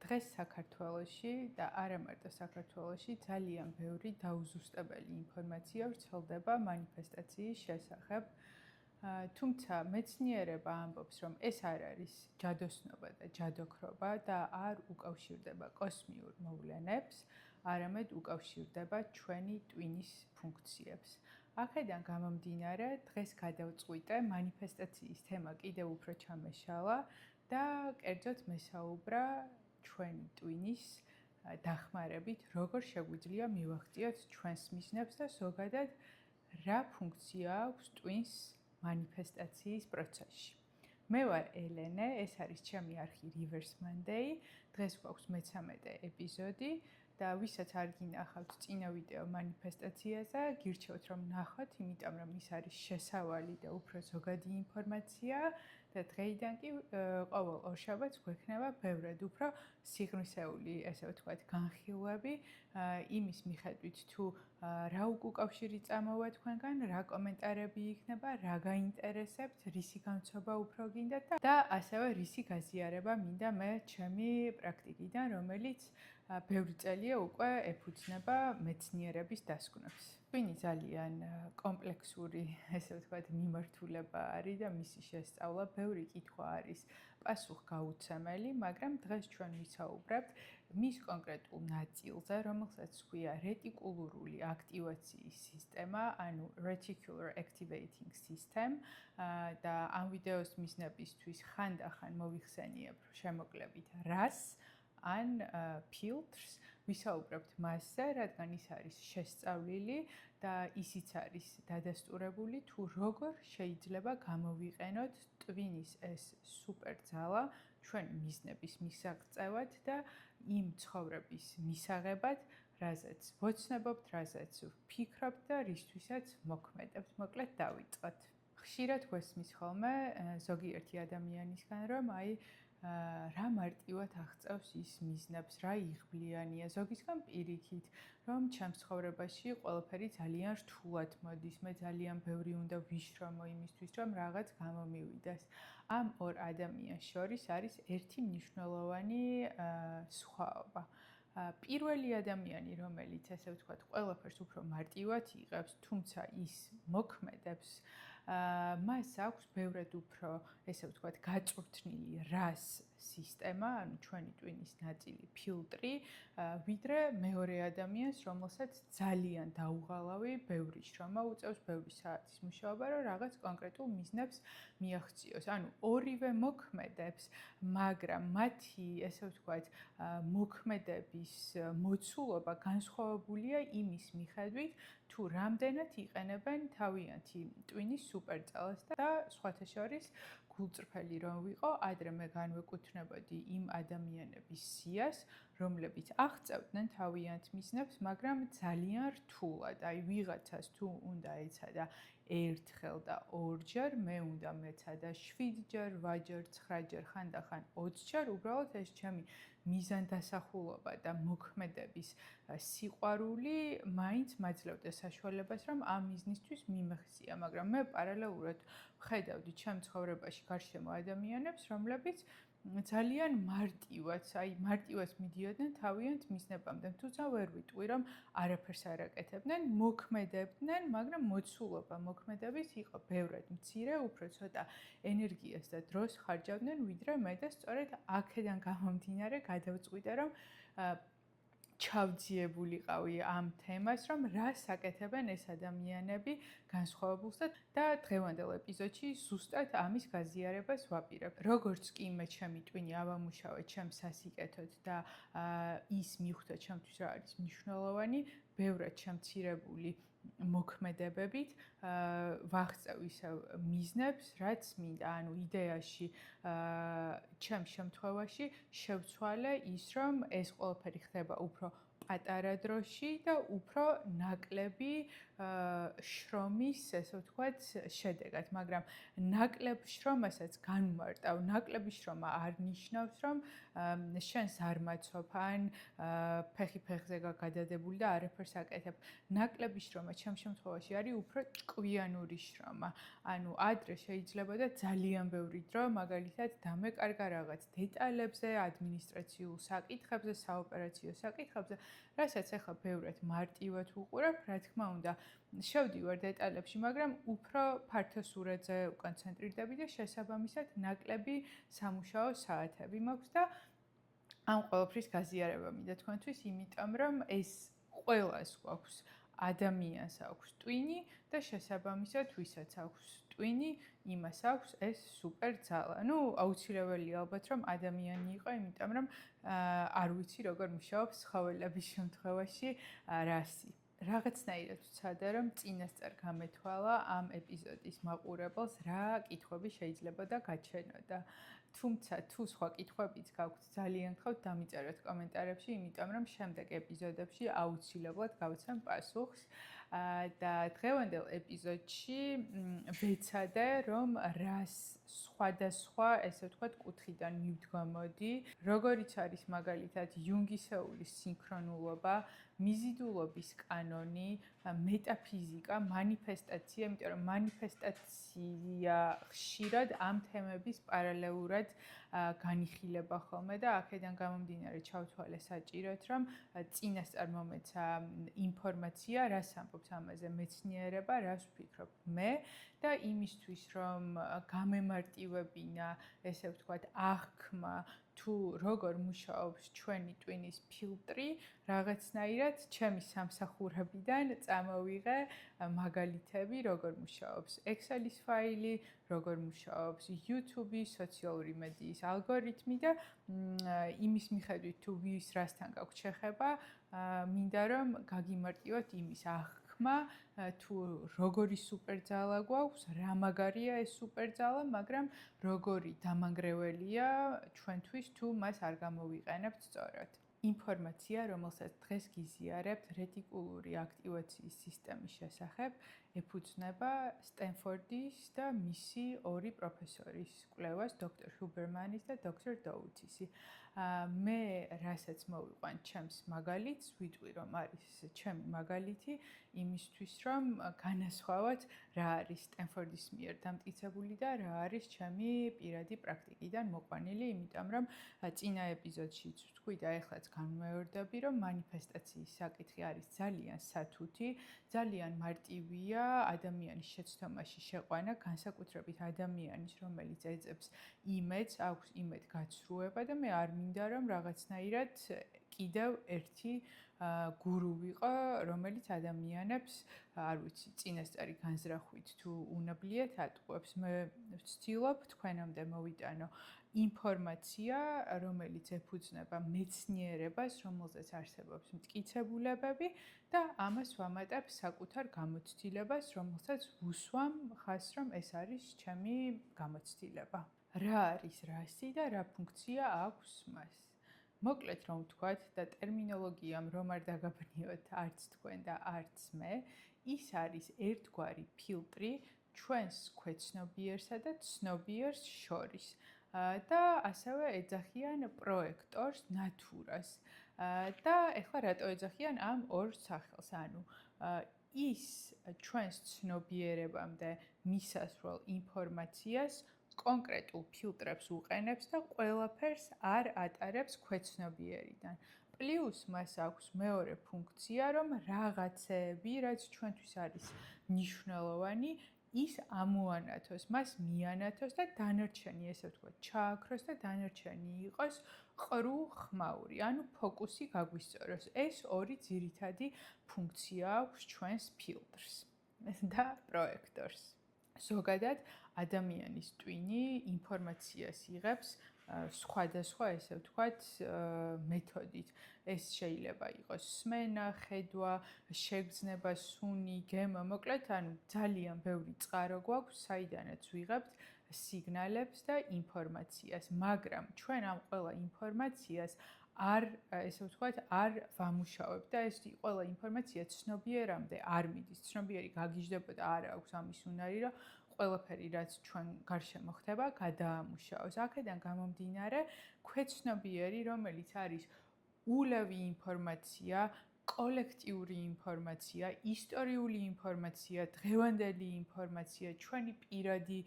დღეს საქართველოში და არა მარტო საქართველოში ძალიან ბევრი დაუზუსტებელი ინფორმაცია ვრცელდება მანიფესტაციის შესახებ. თუმცა მეცნიერება ამბობს, რომ ეს არ არის ჯადოსნობა და ჯადოქრობა და არ უკავშირდება კოსმიურ მოვლენებს, არამედ უკავშირდება ჩვენი ტვინის ფუნქციებს. აქედან გამომდინარე, დღეს გადავწყვიტე მანიფესტაციის თემა კიდევ უფრო ჩამეშალა და კერძოდ მესაუბრა ჩვენი ტვინის დახმარებით, როგორ შეგვიძლია მივახციოთ ჩვენს მიზნებს და ზოგადად რა ფუნქცია აქვს ტვინს მანიფესტაციის პროცესში. მე ვარ ელენე, ეს არის ჩემი არხი Reverse Monday. დღეს გვაქვს მე-13 ეპიზოდი და ვისაც არ გინახავთ წინა ვიდეო მანიფესტაციაზე, გირჩევთ რომ ნახოთ, იმიტომ რომ ის არის შესავალი და უფრო ზოგადი ინფორმაცია და დღეიდან კი ყოველ ორშაბათს გვექნება ბევრად უფრო სიღრმისეული, ესე ვთქვათ, განხილვები იმის მიხედვით თუ რა უკავშირი წამოვა თქვენგან, რა კომენტარები იქნება, რა გაინტერესებთ, რისი განცობა უფრო გინდათ და ასევე რისი გაზიარება მინდა მე ჩემი პრაქტიკიდან, რომელიც ბევრი წელია უკვე ეფუძნება მეცნიერების დასკვნებს. ტვინი ძალიან კომპლექსური, ესე ვთქვათ, მიმართულება არის და მისი შესწავლა ბევრი კითხვა არის პასუხგაუცემელი, მაგრამ დღეს ჩვენ ვისაუბრებთ მის კონკრეტულ ნაწილზე, რომელსაც ჰქვია რეტიკულურული აქტივაციის სისტემა, ანუ reticular activating system და ამ ვიდეოს მიზნებისთვის ხანდახან მოვიხსენიებ შემოკლებით RAS ან ფილტრს, ვისაუბრებთ მასზე, რადგან ის არის შესწავლილი და ისიც არის დადასტურებული, თუ როგორ შეიძლება გამოვიყენოთ ტვინის ეს სუპერძალა ჩვენი მიზნების მისაღწევად და იმ ცხოვრების მისაღებად, რაზეც ვოცნებობთ, რაზეც ვფიქრობთ და რისთვისაც მოქმედებთ. მოკლედ დავიწყოთ. ხშირად გვესმის ხოლმე ზოგიერთი ადამიანისგან, რომ რა მარტივად აღწევს ის მიზნებს, რა იღბლიანია, ზოგისგან პირიქით, რომ ჩემს ცხოვრებაში ყველაფერი ძალიან რთულად მოდის, მე ძალიან ბევრი უნდა ვიშრომო იმისთვის, რომ რაღაც გამომივიდეს. ამ ორ ადამიანს შორის არის ერთი მნიშვნელოვანი სხვაობა. პირველი ადამიანი, რომელიც ესე ვთქვათ, ყველაფერს უფრო მარტივად იღებს, თუმცა ის მოქმედებს, მას აქვს ბევრად უფრო, ესე ვთქვათ, გაწვრთნილი RAS სისტემა, ანუ ჩვენი ტვინის ნაწილი ფილტრი, ვიდრე მეორე ადამიანს, რომელსაც ძალიან დაუღალავი, ბევრი შრომა უწევს, ბევრი საათის მუშაობა, რომ რაღაც კონკრეტულ მიზნებს მიაღწიოს. ანუ ორივე მოქმედებს, მაგრამ მათი, ესე ვთქვათ, მოქმედების მოცულობა განსხვავებულია იმის მიხედვით, თუ რამდენად იყენებენ თავიანთი ტვინის სუპერძალას და სხვათა შორის გულწრფელი რომ ვიყო, ადრე მე განვეკუთვნებოდი იმ ადამიანების სიას, რომლებიც აღწევდნენ თავიანთ მიზნებს, მაგრამ ძალიან რთულად. ვიღაცას თუ უნდა ეცადა ერთხელ და ორჯერ, მე უნდა მეცადა 7ჯერ, 8ჯერ, 9ჯერ, ხანდახან 20ჯერ, უბრალოდ ეს ჩემი მიზანდასახულობა და მოქმედების სიყვარული მაინც მაძლევდა საშუალებას, რომ ამ მიზნისთვის მიმეხსია, მაგრამ მე პარალელურად ვხედავდი ჩემ ცხოვრებაში გარშემო ადამიანებს, რომლებიც ძალიან მარტივად მიდიოდნენ თავიანთ მიზნებამდე, თუმცა ვერ ვიტყვი, რომ არაფერს არ აკეთებდნენ, მოქმედებდნენ, მაგრამ მოცულობა მოქმედების იყო ბევრად მცირე, უფრო ცოტა ენერგიას და დროს ხარჯავდნენ, ვიდრე მე და სწორედ აქედან გამომდინარე გადავწყვიტე, რომ ჩავძიებულიყავი ამ თემას, რომ რას აკეთებენ ეს ადამიანები განსხვავებულს და დღევანდელ ეპიზოდში ზუსტად ამის გაზიარებას ვაპირებ. როგორც კი მე ჩემი ტვინი ავამუშავე ჩემს სასიკეთოდ და ის მივხვდა ჩემთვის რა არის მნიშვნელოვანი, ბევრად შემცირებული მოქმედებებით ვაღწევ ისევ მიზნებს, რაც მინდა, ანუ იდეაში ჩემს შემთხვევაში შევცვალე ის, რომ ეს ყველაფერი ხდება უფრო პატარა დროში და უფრო ნაკლები შრომის, ესე ვთქვათ, შედეგად, მაგრამ ნაკლებ შრომასაც განმარტავ. ნაკლები შრომა არ ნიშნავს, რომ შენს არ მაცობ ან ფეხი ფეხზე გაგადებული და არაფერს აკეთებ. ნაკლები შრომა ჩემ შემთხვევაში არის უფრო ჭკვიანური შრომა. ანუ ადრე შეიძლებოდა ძალიან ბევრი დრო, მაგალითად, დამეკარგა რაღაც დეტალებზე, ადმინისტრაციულ საკითხებზე, საოპერაციო საკითხებზე, რასაც ახლა ბევრად მარტივად ვუყურებ, რა თქმა უნდა, შევდივარ დეტალებში, მაგრამ უფრო ფართო სურათზე ვკონცენტრირდები და შესაბამისად ნაკლები სამუშაო საათები მაქვს და ამ ყველაფრის გაზიარება მინდა თქვენთვის, იმიტომ რომ ეს ყველას გვაქვს ადამიანს აქვს ტვინი და შესაბამისად ვისაც აქვს ტვინი, იმას აქვს ეს სუპერ ძალა. ნუ აუცილებელია ალბათ რომ ადამიანი იყო, იმიტომ რომ არ ვიცი როგორ მუშაობს ცხოველების შემთხვევაში რასი. რაღაცნაირად ვცადე რომ წინასწარ გამეთვალა ამ ეპიზოდის მაყურებელს რა კითხვები შეიძლება და გაჩენოდა. თუმცა თუ სხვა კითხვებიც გაქვთ, ძალიან გთხოვთ დამიწეროთ კომენტარებში, იმიტომ რომ შემდეგ ეპიზოდებში აუცილებლად გავცემ პასუხს. და დღევანდელ ეპიზოდში ვეცადე რომ რას სხვადასხვა, ესე ვთქვათ, კუთხიდან მივდგომოდი, როგორიც არის მაგალითად იუნგისეულის სინქრონულობა, მიზიდულობის კანონი, მეტაფიზიკა, მანიფესტაცია, იმიტომ რომ მანიფესტაცია ხშირად ამ თემების პარალელურად განიხილება ხოლმე და აქედან გამომდინარე ჩავთვალე საჭიროდ, რომ წინასწარ მომეცა ინფორმაცია, რას ამბობს ამაზე მეცნიერება, რას ვფიქრობ მე და იმისთვის, რომ გამემარტივებინა, ესე ვთქვათ, აღქმა თუ როგორ მუშაობს ჩვენი ტვინის ფილტრი, რაღაცნაირად ჩემი სამსახურებიდან წამოვიღე მაგალითები, როგორ მუშაობს Excel-ის ფაილი, როგორ მუშაობს YouTube-ის, სოციალური მედიის ალგორითმი და იმის მიხედვით თუ ვის რასთან გაქვთ შეხება, მინდა რომ გაგიმარტივოთ იმის აღქმა, თუ როგორი სუპერძალა გვაქვს, რა მაგარია ეს სუპერძალა, მაგრამ როგორი დამანგრეველია ჩვენთვის თუ მას არ გამოვიყენებთ სწორად. ინფორმაცია, რომელსაც დღეს გიზიარებთ რეტიკულური აქტივაციის სისტემის შესახებ, ეფუძნება სტენფორდის და მისი ორი პროფესორის კვლევას, დოქტორ ჰუბერმანის და დოქტორ დოუთისი. მე რასაც მოვიყვან ჩემს მაგალითს, ვიტყვი რომ არის ჩემი მაგალითი, იმისთვის რომ განასხვავოთ რა არის სტენფორდის მიერ დამტკიცებული და რა არის ჩემი პირადი პრაქტიკიდან მოყვანილი, იმიტომ რომ წინა ეპიზოდშიც ვთქვი და ეხლაც განმეორდები, რომ მანიფესტაციის საკითხი არის ძალიან სათუთი, ძალიან მარტივია ადამიანის შეცდომაში შეყვანა, განსაკუთრებით ადამიანის, რომელიც ეძებს იმედს, აქვს იმედგაცრუება და მე არ მინდა რომ რაღაცნაირად კიდევ ერთი გურუ ვიყო, რომელიც ადამიანებს, არ ვიცი, წინასწარი განზრახვით თუ უნებლიეთ ატყუებს. მე ვცდილობ თქვენამდე მოვიტანო ინფორმაცია, რომელიც ეფუძნება მეცნიერებას, რომელზეც არსებობს მტკიცებულებები და ამას ვამატებ საკუთარ გამოცდილებას, რომელსაც ვუსვამ ხას, რომ ეს არის ჩემი გამოცდილება. რა არის რასი და რა ფუნქცია აქვს მას? მოკლედ რომ ვთქვათ და ტერმინოლოგიამ რომ არ დაგაბნიოთ არც თქვენ და არც მე, ის არის ერთგვარი ფილტრი ჩვენს ქვეცნობიერსა და ცნობიერს შორის. და ასევე ეძახიან პროექტორს, ნატურას. და ეხლა რატო ეძახიან ამ ორ სახელს? ანუ ის ჩვენს ცნობიერებამდე მისასვლელ ინფორმაციას კონკრეტულ ფილტრებს უყენებს და ყველაფერს არ ატარებს ქვეცნობიერიდან. პლუს მას აქვს მეორე ფუნქცია, რომ რაღაცეები, რაც ჩვენთვის არის მნიშვნელოვანი, ის ამოანათოს, მას მიანათოს და დანარჩენი, ესე ვთქვათ, ჩააქროს და დანარჩენი იყოს ყრუ ხმაური, ანუ ფოკუსი გაგვისწოროს. ეს ორი ძირითადი ფუნქცია აქვს ჩვენს ფილტრს და პროექტორს. ზოგადად ადამიანის ტვინი ინფორმაციას იღებს სხვადასხვა, ესე ვთქვათ, მეთოდით. ეს შეიძლება იყოს სმენა, ხედვა, შეგრძნება, სუნი, გემა, მოკლედ, ანუ ძალიან ბევრი წყარო გვაქვს, საიდანაც ვიღებთ სიგნალებს და ინფორმაციას, მაგრამ ჩვენ ამ ყველა ინფორმაციას არ ესე ვთქვათ, არ ვამუშავებ და ეს ყველა ინფორმაცია ცნობიერამდე არ მიდის. ცნობიერი გაგიჟდებოდა, არ აქვს ამის უნარი, რომ ყველაფერი, რაც ჩვენ გარშემო ხდება, გადაამუშავოს. აქედან გამომდინარე, ქვეცნობიერი, რომელიც არის ულევი ინფორმაცია, კოლექტიური ინფორმაცია, ისტორიული ინფორმაცია, დღევანდელი ინფორმაცია, ჩვენი პირადი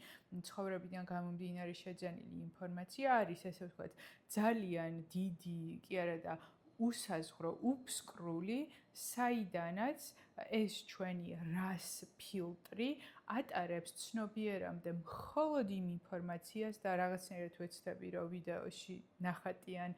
ცხოვრებიდან გამომდინარე შეძენილი ინფორმაცია არის, ესე ვთქვათ, ძალიან დიდი, კი არა და უსაზღვრო, უფსკრული, საიდანაც ეს ჩვენი რას ფილტრი ატარებს ცნობიერამდე მხოლოდ იმ ინფორმაციას და რაღაცნაირად ვეცდები, რომ ვიდეოში ნახატიან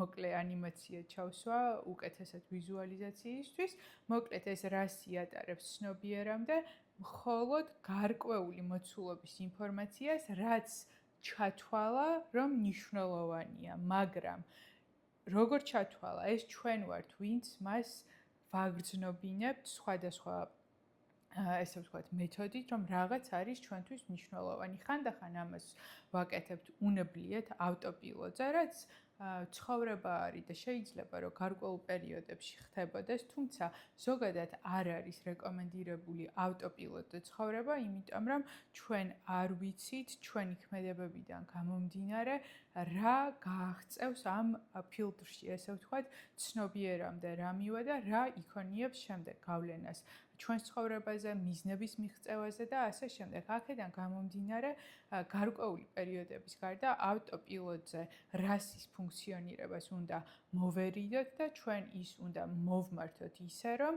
მოკლე ანიმაცია ჩავსვა უკეთესად ვიზუალიზაციისთვის. მოკლედ ეს რასი ატარებს ცნობიერამდე მხოლოდ გარკვეული მოცულობის ინფორმაციას, რაც ჩათვალა, რომ მნიშვნელოვანია, მაგრამ როგორ ჩათვალა, ეს ჩვენ ვართ, ვინც მას ვაგრძნობინებთ სხვადასხვა ესე ვთქვათ, მეთოდით, რომ რაღაც არის ჩვენთვის მნიშვნელოვანი. ხანდახან ამას ვაკეთებთ უნებლიეთ ავტოპილოტზე, რაც ცხოვრება არის და შეიძლება რომ გარკვეულ პერიოდებში ხდებოდეს, თუმცა ზოგადად არ არის რეკომენდირებული ავტოპილოტზე ცხოვრება, იმიტომ რომ ჩვენ არ ვიცით ჩვენი ქმედებებიდან გამომდინარე, რა გააღწევს ამ ფილტრში, ესე ვთქვათ, ცნობიერამდე რა მივიდა და რა იქონიებს შემდეგ გავლენას ჩვენს ცხოვრებაზე, მიზნების მიღწევაზე და ასე შემდეგ. აქედან გამომდინარე, გარკვეული პერიოდების გარდა ავტოპილოტზე რასის ფუნქციონირებას უნდა მოვერიდოთ და ჩვენ ის უნდა მოვმართოთ ისე, რომ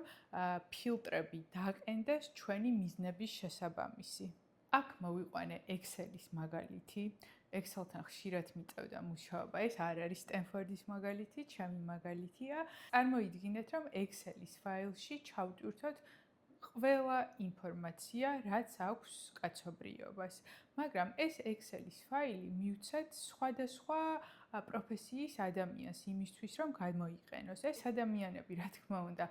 ფილტრები დაყენდეს ჩვენი მიზნების შესაბამისი. აქ მოვიყვანე Excel-ის მაგალითი. Excel-თან ხშირად მიწევდა მუშაობა. ეს არ არის სტენფორდის მაგალითი, ჩემი მაგალითია. წარმოიდგინეთ, რომ Excel-ის ფაილში ჩავტვირთოთ ყველა ინფორმაცია, რაც აქვს კაცობრიობას. მაგრამ ეს Excel-ის ფაილი მივცეთ სხვადასხვა პროფესიის ადამიანს იმისთვის, რომ გამოიყენოს. ეს ადამიანები, რა თქმა უნდა,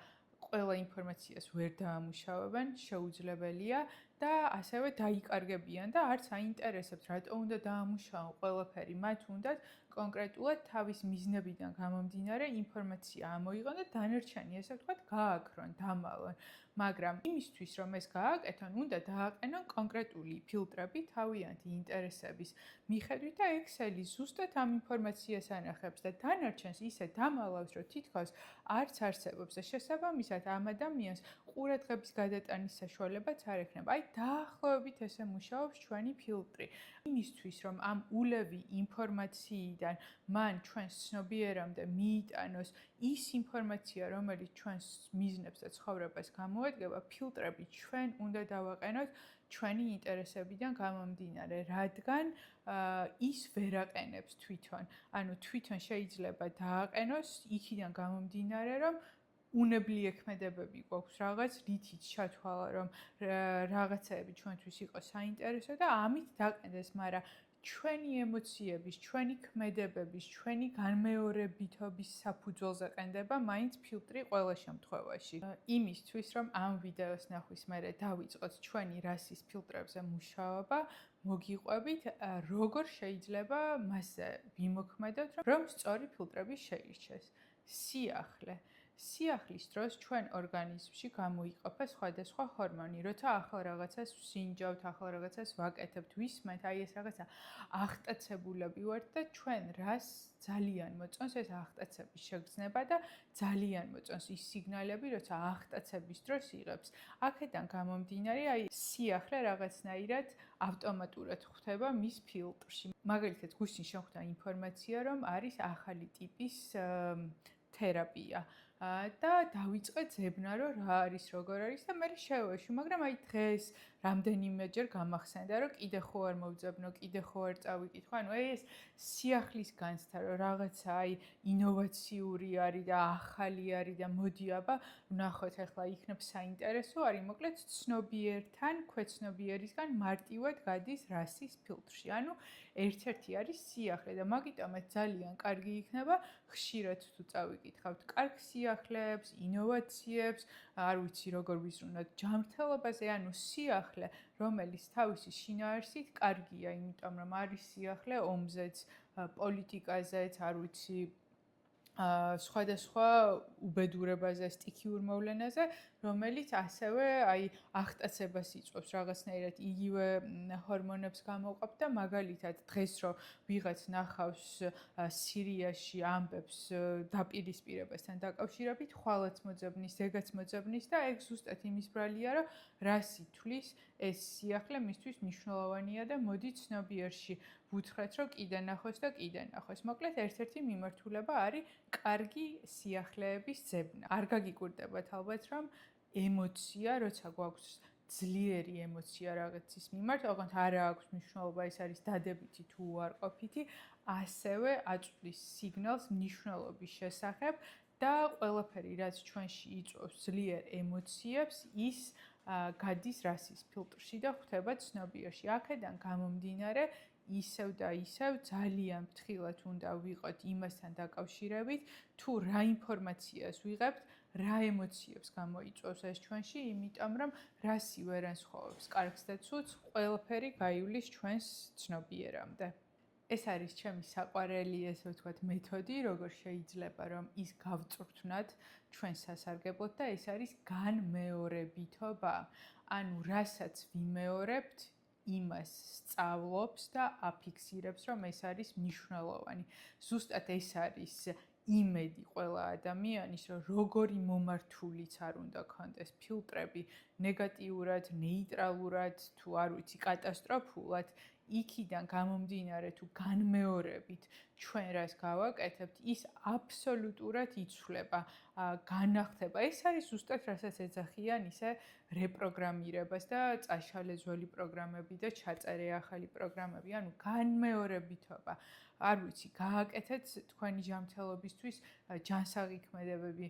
ყველა ინფორმაციას ვერ დაამუშავებენ, შეუძლებელია და ასევე დაიკარგებიან და არც აინტერესებთ, რატო უნდა დაამუშავონ ყველაფერი, მათ უნდათ კონკრეტულად თავის მიზნებიდან გამომდინარე ინფორმაცია ამოიღონ და დანარჩენი, ესე ვთქვათ, გააქრონ, დამალონ. მაგრამ იმისთვის, რომ ეს გააკეთონ, უნდა დააყენონ კონკრეტული ფილტრები თავიანთი ინტერესების მიხედვით და Excel-ი ზუსტად ამ ინფორმაციას ანახებს და დანარჩენს ისე დამალავს, რომ თითქოს არც არსებობს და შესაბამისად ამ ადამიანს ყურადღების გადატანის საშუალებაც არ ექნება. აი, დაახლოებით ესე მუშაობს ჩვენი ფილტრი. იმისთვის, რომ ამ ულევი ინფორმაციიდან მან ჩვენს ცნობიერამდე მიიტანოს ის ინფორმაცია, რომელიც ჩვენს მიზნებს და ცხოვრებას გამოედგება, ფილტრები ჩვენ უნდა დავაყენოთ ჩვენი ინტერესებიდან გამომდინარე, რადგან ის ვერ აყენებს თვითონ. ანუ თვითონ შეიძლება დააყენოს იქიდან გამომდინარე, რომ უნებლიე ქმედებები გვაქვს რაღაც, რითიც ჩათვალა, რომ რაღაცაები ჩვენთვის იყოს საინტერესო და ამით დაყენდეს, მაგრამ ჩვენი ემოციების, ჩვენი ქმედებების, ჩვენი განმეორებითობის საფუძველზე ყენდება მაინც ფილტრი ყველა შემთხვევაში. იმისთვის, რომ ამ ვიდეოს ნახვის მერე დავიწყოთ ჩვენი რასის ფილტრებზე მუშაობა, მოგიყვებით, როგორ შეიძლება მასზე ვიმოქმედოთ, რომ სწორი ფილტრები შეირჩეს. სიახლე. სიახლის დროს ჩვენ ორგანიზმში გამოიყოფა სხვადასხვა ჰორმონი. როცა ახალ რაღაცას ვსინჯავთ, ახალ რაღაცას ვაკეთებთ, ვისმენთ, აი ეს რაღაცა აღტაცებულები ვართ და ჩვენ რას ძალიან მოწონს ეს აღტაცების შეგრძნება და ძალიან მოწონს ის სიგნალები, როცა აღტაცების დროს იღებს. აქედან გამომდინარე, აი სიახლე რაღაცნაირად ავტომატურად ხვდება მის ფილტრში. მაგალითად, გუშინ შეხვდა ინფორმაცია, რომ არის ახალი ტიპის თერაპია. და დავიწყე ძებნა, რომ რა არის, როგორ არის და მე შევეშვი, მაგრამ აი დღეს რამდენიმეჯერ გამახსენდა, რომ კიდე ხო არ მოვძებნო, კიდე ხო არ წავიკითხო. ანუ ეს სიახლის განცდა, რომ რაღაცა აი ინოვაციური არის და ახალი არის და მოდი აბა ვნახოთ ახლა იქნებ საინტერესო არის, მოკლედ ცნობიერთან, ქვეცნობიერისგან მარტივად გადის რასის ფილტრში. ანუ ერთ-ერთი არის სიახლე და მაგიტომაც ძალიან კარგი იქნება ხშირად თუ წავიკითხავთ კარგ სიახლეს სიახლეებს, ინოვაციებს, არ ვიცი როგორ ვიზრუნოთ ჯანმრთელობაზე, ანუ სიახლე, რომელიც თავისი შინაარსით კარგია, იმიტომ რომ არის სიახლე ომზეც, პოლიტიკაზეც, არ ვიცი სხვადასხვა უბედურებაზე, სტიქიურ მოვლენაზე, რომელიც ასევე აი აღტაცებას იწვევს რაღაცნაირად იგივე ჰორმონებს გამოყოფ და მაგალითად დღეს რომ ვიღაც ნახავს სირიაში ამბებს დაპირისპირებასთან დაკავშირებით, ხვალაც მოძებნის, ზეგაც მოძებნის და ეგ ზუსტად იმის ბრალია, რომ რას ითვლის ეს სიახლე მისთვის მნიშვნელოვანია და მოდი ცნობიერში ვუთხრათ, რომ კიდე ნახოს და კიდე ნახოს. მოკლედ ერთ-ერთი მიმართულება არის კარგი სიახლეების ძებნა. არ გაგიკვირდებათ ალბათ, რომ ემოცია, როცა გვაქვს ძლიერი ემოცია რაღაცის მიმართ, ოღონდ არ აქვს მნიშვნელობა, ეს არის დადებითი თუ უარყოფითი, ასევე აწვდის სიგნალს მნიშვნელობის შესახებ და ყველაფერი, რაც ჩვენში იწვევს ძლიერ ემოციებს, ის გადის რასის ფილტრში და ხვდება ცნობიერში. აქედან გამომდინარე, ისევ და ისევ ძალიან ფრთხილად უნდა ვიყოთ იმასთან დაკავშირებით, თუ რა ინფორმაციას ვიღებთ, რა ემოციებს გამოიწვევს ეს ჩვენში, იმიტომ რომ რასი ვერ ანსხვავებს კარგს და ცუდს, ყველაფერი გაივლის ჩვენს ცნობიერამდე. ეს არის ჩემი საყვარელი, ესე ვთქვათ, მეთოდი, როგორ შეიძლება რომ ის გავწვრთნათ ჩვენ სასარგებლოდ და ეს არის განმეორებითობა. ანუ რასაც ვიმეორებთ, იმას სწავლობს და აფიქსირებს, რომ ეს არის მნიშვნელოვანი. ზუსტად ეს არის იმედი ყველა ადამიანის, რომ როგორი მომართულიც არ უნდა ქონდეს ფილტრები, ნეგატიურად, ნეიტრალურად, თუ არ ვიცი, კატასტროფულად, იქიდან გამომდინარე თუ განმეორებით ჩვენ რას გავაკეთებთ, ის აბსოლუტურად იცვლება, განახდება. ეს არის ზუსტად რასაც ეძახიან ისე რეპროგრამირებას და წაშალე ძველი პროგრამები და ჩაწერე ახალი პროგრამები, ანუ განმეორებითობა. არ ვიცი, გააკეთეთ თქვენი ჯანმრთელობისთვის ჯანსაღი ქმედებები,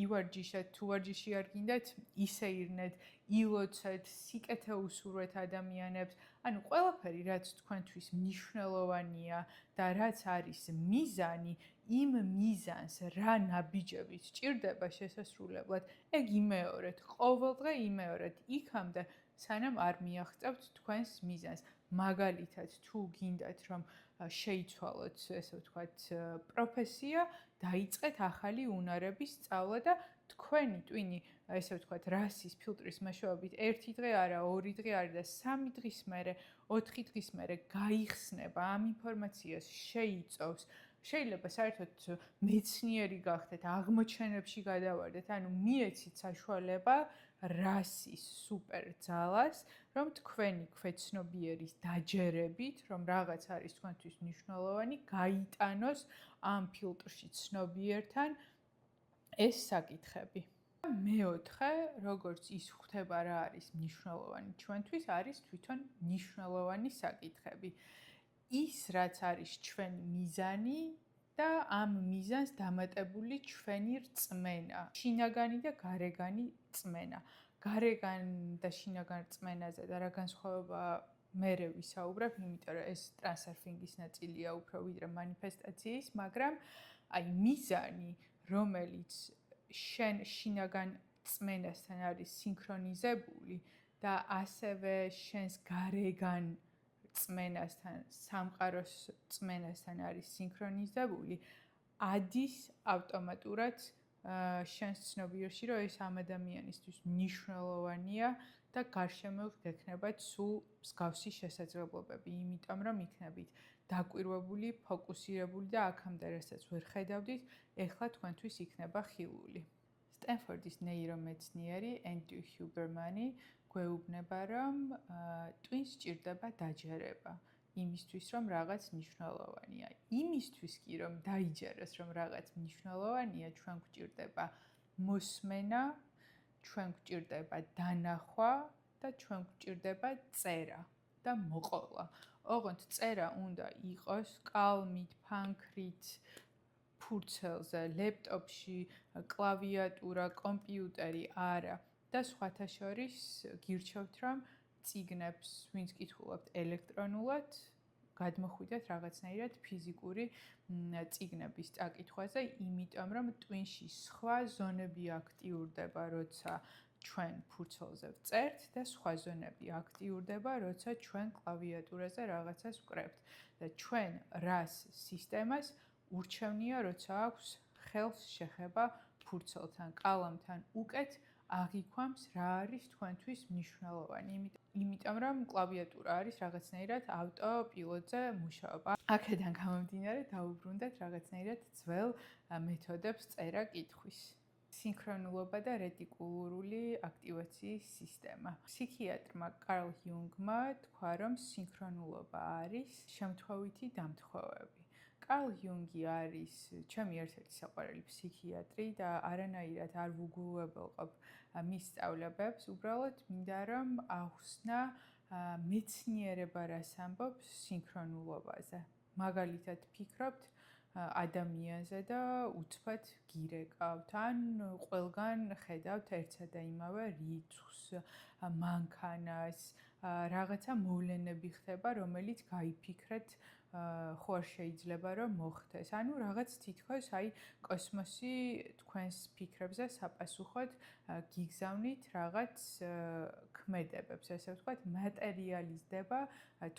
ივარჯიშეთ, თუ ვარჯიში არ გინდათ, ისე ირნეთ, ილოცეთ, სიკეთე უსურვეთ ადამიანებს. ანუ ყველაფერი, რაც თქვენთვის მნიშვნელოვანია და რაც არის მიზანი, იმ მიზანს რა ნაბიჯებით სჭირდება შესასრულებლად, ეგ იმეორეთ, ყოველდღე იმეორეთ, იქამდე, სანამ არ მიაღწევთ თქვენს მიზანს. მაგალითად, თუ გინდათ, რომ შეიცვალოთ, ესე ვთქვათ, პროფესია, დაიწყეთ ახალი უნარების სწავლა და თქვენი ტვინი, ესე ვთქვათ, რასის ფილტრის მეშვეობით 1 დღე არა, 2 დღე არა და 3 დღის მერე, 4 დღის მერე გაიხსნება ამ ინფორმაციას, შეიწოვს. შეიძლება საერთოდ მეცნიერი გახდეთ, აღმოჩენებში გადავარდეთ, ანუ მიეცით საშუალება რასის სუპერ ძალას, რომ თქვენი ქვეცნობიერის დაჯერებით, რომ რაღაც არის თქვენთვის მნიშვნელოვანი, გაიტანოს ამ ფილტრში ცნობიერთან ეს საკითხები. მეოთხე, როგორც ის ხვდება რა არის მნიშვნელოვანი ჩვენთვის, არის თვითონ მნიშვნელოვანი საკითხები. ის, რაც არის ჩვენი მიზანი და ამ მიზანს დამატებული ჩვენი რწმენა, შინაგანი და გარეგანი რწმენა. გარეგან და შინაგან რწმენაზე და რა განსხვავება მერე ვისაუბრებ, იმიტომ რომ ეს ტრანსერფინგის ნაწილია უფრო ვიდრე მანიფესტაციის, მაგრამ აი მიზანი, რომელიც შენ შინაგან რწმენასთან არის სინქრონიზებული და ასევე შენს გარეგან რწმენასთან, სამყაროს რწმენასთან არის სინქრონიზებული, ადის ავტომატურად შენს ცნობიერში, რომ ეს ამ ადამიანისთვის მნიშვნელოვანია და გარშემო გექნებათ სულ მსგავსი შესაძლებლობები, იმიტომ რომ იქნებით დაკვირვებული, ფოკუსირებული და აქამდე რასაც ვერ ხედავდით, ეხლა თქვენთვის იქნება ხილული. სტენფორდის ნეირომეცნიერი ენდრიუ ჰიუბერმანი გვეუბნება, რომ ტვინს სჭირდება დაჯერება იმისთვის, რომ რაღაც მნიშვნელოვანია. იმისთვის კი, რომ დაიჯეროს, რომ რაღაც მნიშვნელოვანია, ჩვენ გვჭირდება მოსმენა, ჩვენ გვჭირდება დანახვა და ჩვენ გვჭირდება წერა და მოყოლა. ოღონდ წერა უნდა იყოს კალმით, ფანქრით, ფურცელზე, ლეპტოპში, კლავიატურა, კომპიუტერი არა და სხვათა შორის გირჩევთ, რომ წიგნებს, ვინც კითხულობთ ელექტრონულად, გადმოხვიდეთ რაღაცნაირად ფიზიკური წიგნების წაკითხვაზე, იმიტომ რომ ტვინში სხვა ზონები აქტიურდება, როცა ჩვენ ფურცელზე ვწერთ და სხვა ზონები აქტიურდება, როცა ჩვენ კლავიატურაზე რაღაცას ვკრებთ და ჩვენ RAS სისტემას ურჩევნია, როცა აქვს ხელს შეხება ფურცელთან, კალამთან უკეთ აღიქვამს რა არის თქვენთვის მნიშვნელოვანი. იმიტომ რომ კლავიატურა არის რაღაცნაირად ავტოპილოტზე მუშაობა. აქედან გამომდინარე დავუბრუნდეთ რაღაცნაირად ძველ მეთოდებს წერა-კითხვის. სინქრონულობა და რეტიკულური აქტივაციის სისტემა. ფსიქიატრმა კარლ იუნგმა თქვა, რომ სინქრონულობა არის შემთხვევითი დამთხოვები. კარლ იუნგი არის ჩემი ერთ-ერთი საყვარელი ფსიქიატრი და არანაირად არ ვუგულებელყოფ მის სწავლებებს, უბრალოდ მინდა რომ ახსნა მეცნიერება რას ამბობს სინქრონულობაზე. მაგალითად ფიქრობთ ადამიანზე და უცბად გირეკავთ, ან ყველგან ხედავთ ერთსა და იმავე რიცხვს, მანქანას, რაღაცა მოვლენები ხდება, რომელიც გაიფიქრეთ, ხო არ შეიძლება რომ მოხდეს. ანუ რაღაც თითქოს აი კოსმოსი თქვენს ფიქრებზე საპასუხოდ გიგზავნით რაღაც ქმედებებს, ესე ვთქვათ, მატერიალიზდება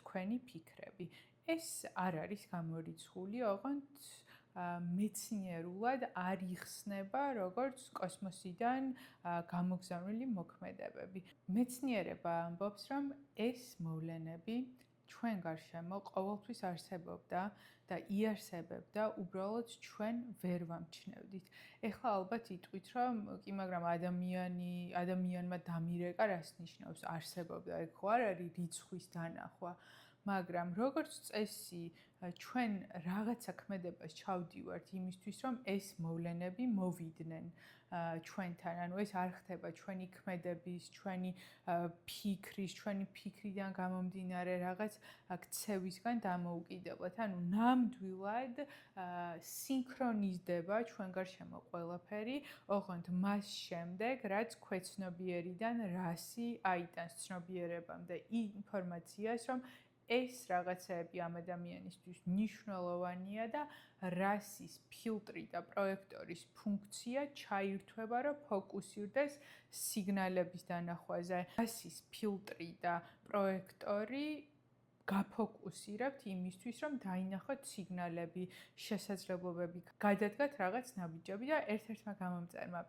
თქვენი ფიქრები. ეს არ არის გამორიცხული, ოღონდ მეცნიერულად არ იხსნება როგორც კოსმოსიდან გამოგზავნილი მოქმედებები. მეცნიერება ამბობს, რომ ეს მოვლენები ჩვენ გარშემო ყოველთვის არსებობდა და იარსებებდა, უბრალოდ ჩვენ ვერ ვამჩნევდით. ეხლა ალბათ იტყვით, რომ კი, მაგრამ ადამიანმა დამირეკა რას ნიშნავს არსებობდა, ეგ ხო არ არის რიცხვის დანახვა. მაგრამ როგორც წესი, ჩვენ რაღაცა ქმედებას ჩავდივართ იმისთვის, რომ ეს მოვლენები მოვიდნენ ჩვენთან. ანუ ეს არ ხდება ჩვენი ქმედების, ჩვენი ფიქრის, ჩვენი ფიქრიდან გამომდინარე რაღაც ქცევისგან დამოუკიდებლად. ანუ ნამდვილად სინქრონიზდება ჩვენ გარშემო ყველაფერი, ოღონდ მას შემდეგ, რაც ქვეცნობიერიდან RAS-ი აიტანს ცნობიერებამდე ინფორმაციას, რომ ეს რაღაცები ამ ადამიანისთვის მნიშვნელოვანია და RAS-ის ფილტრი და პროექტორის ფუნქცია ჩაირთვება, რომ ფოკუსირდეს სიგნალების დანახვაზე. RAS-ის ფილტრი და პროექტორი გაფოკუსირებთ იმისთვის, რომ დაინახოთ სიგნალები, შესაძლებლობები, გადადგათ რაღაც ნაბიჯები და ერთ-ერთმა გამომწერმა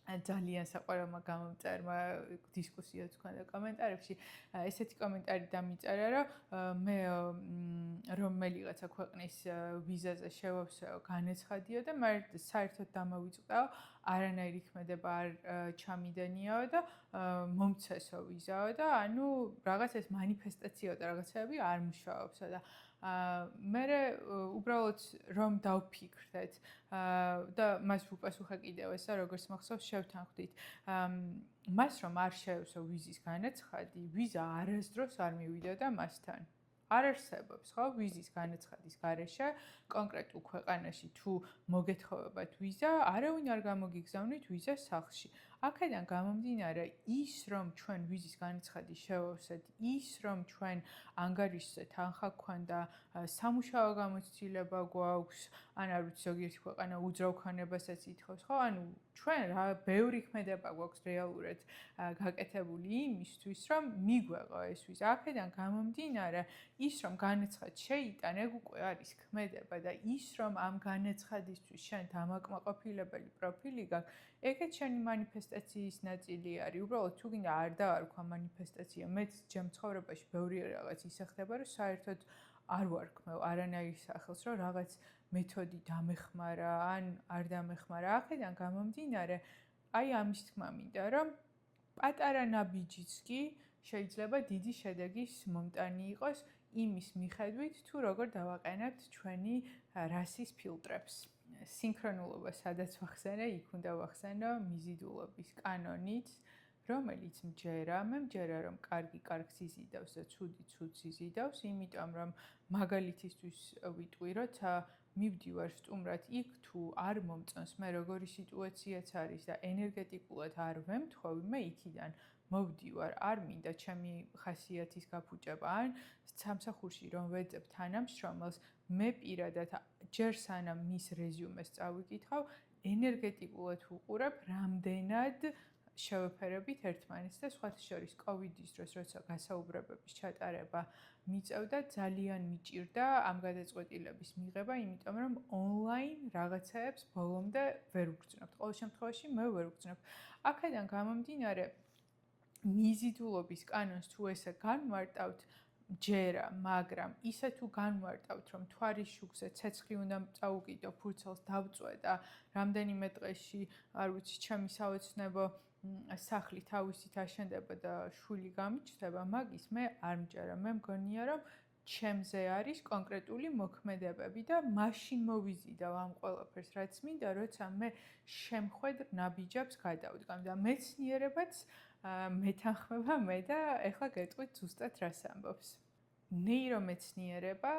ძალიან საყვარელმა გამომწერმა დისკუსიაც ჰქონდა კომენტარებში. ესეთი კომენტარი დამიწერა, რომ მე რომელიღაცა ქვეყნის ვიზაზე შევავსეო განეცხადიო და მაგრამ საერთოდ დამოვიწყდაო, არანაირი ქმედება არ ჩამიდენიაო და მომცესო ვიზაო და ანუ რაღაც ეს მანიფესტაციო და რაღაცები არ მუშაობსო და მე უბრალოდ რომ დავფიქრდეთ და მას ვუპასუხე კიდევ ესა, როგორც მახსოვს შევთანხმდით. მას რომ არ შეევსო ვიზის განაცხადი, ვიზა არასდროს არ მივიდოდა მასთან. არ არსებობს, ხო, ვიზის განაცხადის გარეშე კონკრეტულ ქვეყანაში თუ მოგეთხოვებათ ვიზა, არავინ არ გამოგიგზავნით ვიზა სახლში. აქედან გამომდინარე, ის რომ ჩვენ ვიზის განაცხადი შევავსეთ, ის რომ ჩვენ ანგარიშზე თანხა გვქონდა, სამუშაო გამოცდილება გვაქვს, ან არ ვიცი ზოგიერთი ქვეყანა უძრავ ქონებასაც ითხოვს, ხო? ანუ ჩვენ რა ბევრი ქმედება გვაქვს რეალურად გაკეთებული იმისთვის, რომ მიგვეღო ეს ვიზა. აქედან გამომდინარე, ის რომ განაცხად შეიტან, ეგ უკვე არის ქმედება და ის რომ ამ განაცხადისთვის შენ დამაკმაყოფილებელი პროფილი გაქვს, ეგეც შენი მანიფესტაციის ნაწილი არის. უბრალოდ თუ გინდა არ დავარქვა მანიფესტაცია, მეც ჩემ ცხოვრებაში ბევრი რაღაც ისე ხდება, რომ საერთოდ არ ვარქმევ არანაირ სახელს, რომ რაღაც მეთოდი დამეხმარა ან არ დამეხმარა. აქედან გამომდინარე, აი ამის თქმა მინდა, რომ პატარა ნაბიჯიც კი შეიძლება დიდი შედეგის მომტანი იყოს იმის მიხედვით, თუ როგორ დავაყენებთ ჩვენი RAS-ის ფილტრებს. სინქრონულობა სადაც ვახსენე, იქ უნდა ვახსენო მიზიდულობის კანონით, რომელიც მჯერა, მე მჯერა რომ კარგი კარგს იზიდავს და ცუდი ცუდს იზიდავს, იმიტომ რომ მაგალითისთვის ვიტყვი, როცა მივდივარ სტუმრად იქ თუ არ მომწონს მე როგორი სიტუაციაც არის და ენერგეტიკულად არ ვემთხოვი, მე იქიდან მოვდივარ, არ მინდა ჩემი ხასიათის გაფუჭება, ან სამსახურში რომ ვეძებ თანამშრომელს, მე პირადად ჯერ სანამ მის რეზიუმეს წავიკითხავ, ენერგეტიკულად ვუყურებ, რამდენად შევეფერებით ერთმანეთს და სხვათა შორის კოვიდის დროს, როცა გასაუბრებების ჩატარება მიწევდა, ძალიან მიჭირდა ამ გადაწყვეტილების მიღება, იმიტომ რომ ონლაინ რაღაცაებს ბოლომდე ვერ ვგრძნობთ. ყოველ შემთხვევაში მე ვერ ვგრძნობ. აქედან გამომდინარე, მიზიდულობის კანონს თუ ესე განვარტავთ, ჯერა, მაგრამ ისე თუ განვარტავთ, რომ თვარის შუქზე ცეცხლი უნდა წაუკიდო, ფურცელს დავწვე და რამდენიმე დღეში, არ ვიცი, ჩემი საოცნებო სახლი თავისით აშენდება და შვილი გამიჩნდება, მაგის მე არ მჯერა. მე მგონია, რომ ჩემზე არის კონკრეტული მოქმედებები და მაშინ მოვიზიდავ ამ ყველაფერს, რაც მინდა, როცა მე შემხვედ ნაბიჯებს გადავდგამ და მეცნიერებაც მეთანხმება მე და ეხლა გეტყვით ზუსტად რას ამბობს. ნეირომეცნიერება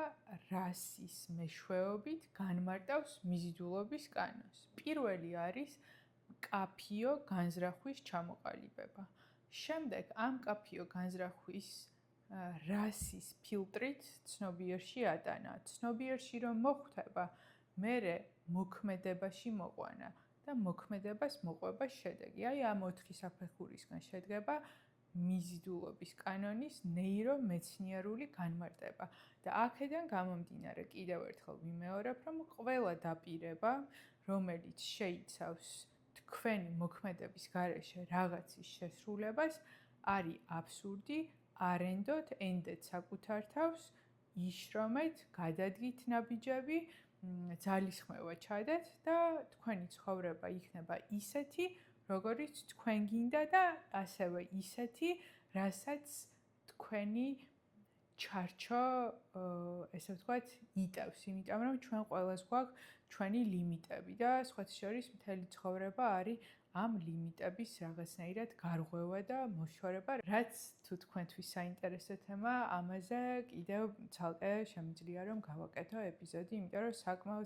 რასის მეშვეობით განმარტავს მიზიდულობის კანონს. პირველი არის კაფიო განზრახვის ჩამოყალიბება. შემდეგ ამ კაფიო განზრახვის რასის ფილტრით ცნობიერში ატანა. ცნობიერში რომ მოხვდება, მერე მოქმედებაში მოყვანა და მოქმედებას მოყვება შედეგი. აი ამ 4 საფეხურისგან შედგება მიზიდულობის კანონის ნეირომეცნიერული განმარტება. და აქედან გამომდინარე, კიდევ ერთხელ ვიმეორებ, რომ ყველა დაპირება, რომელიც შეიცავს თქვენი მოქმედების გარეშე რაღაცის შესრულებას, არის აბსურდი, არენდოთ, ენდეთ საკუთარ თავს, იშრომეთ, გადადგით ნაბიჯები, ძალისხმევა ჩადეთ და თქვენი ცხოვრება იქნება ისეთი, როგორიც თქვენ გინდა და ასევე ისეთი, რასაც თქვენი ჩარჩო, ესე ვთქვათ, იტევს, იმიტომ რომ ჩვენ ყველას გვაქვს ჩვენი ლიმიტები და სხვათა შორის მთელი ცხოვრება არის ამ ლიმიტების რაღაცნაირად გარღვევა და მოშორება, რაც თუ თქვენთვის საინტერესო თემა, ამაზე კიდევ ცალკე შემიძლია რომ გავაკეთო ეპიზოდი, იმიტომ რომ